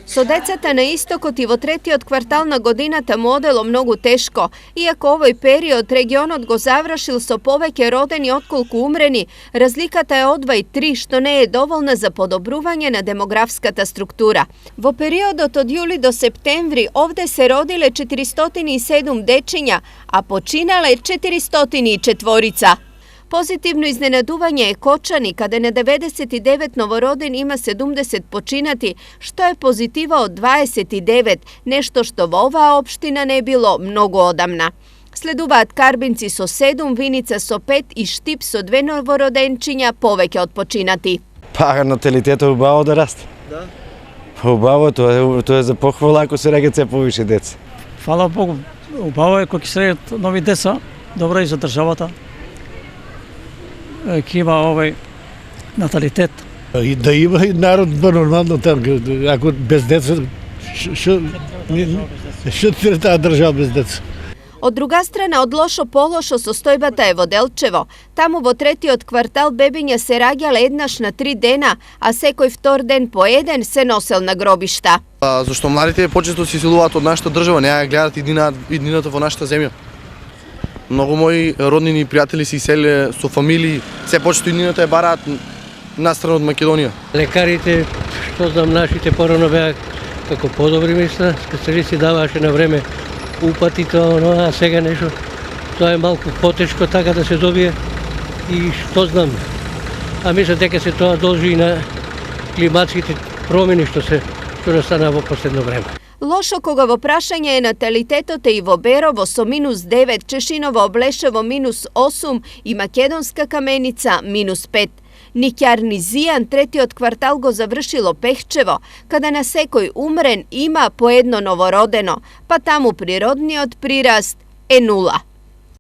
Со децата на истокот и во третиот квартал на годината му одело многу тешко, иако овој период регионот го завршил со повеќе родени отколку умрени, разликата е од 2 и 3, што не е доволна за подобрување на демографската структура. Во периодот од јули до септември овде се родиле 407 дечиња, а починале 404. Позитивно изненадување е Кочани, каде на 99 новородени има 70 починати, што е позитива од 29, нешто што во оваа општина не било многу одамна. Следуваат Карбинци со 7, Виница со 5 и Штип со 2 новороденчиња повеќе од починати. Наталитетот е убаво да расте. Да. Убаво, тоа е за похвала ако се раѓаат се повише деца. Фала Богу, убаво е кога ќе се раѓаат нови деца, добро и за државата. Ќе има овој наталитет. И да има и народ нормално таму, ако без деца што треба таа држава без деца. Од друга страна, од лошо по лошо состојбата е во Делчево. Таму во третиот квартал бебиња се раѓале еднаш на 3 дена, а секој втор ден по еден се носел на гробишта. Зашто младите почесто се иселуваат од нашата држава, не ја гледаат иднината во нашата земја. Многу мои роднини и пријатели се иселиле со фамилии, се почесто иднината ја бараат настрана од Македонија. Лекарите, што знам, нашите порано беа како подобри мисла, специјалисти даваше на време упатите, а сега нешто, тоа е малку потешко така да се добие и што знам. А мислам дека се тоа должи и на климатските промени што настана во последно време. Лошо кога во прашање е наталитетот е и во Берово со -9, Чешиново Облешево -8 и Македонска Каменица -5. Никјарнизијан третиот квартал го завршило Пехчево, каде на секој умрен има по едно новородено, па таму природниот прираст е 0.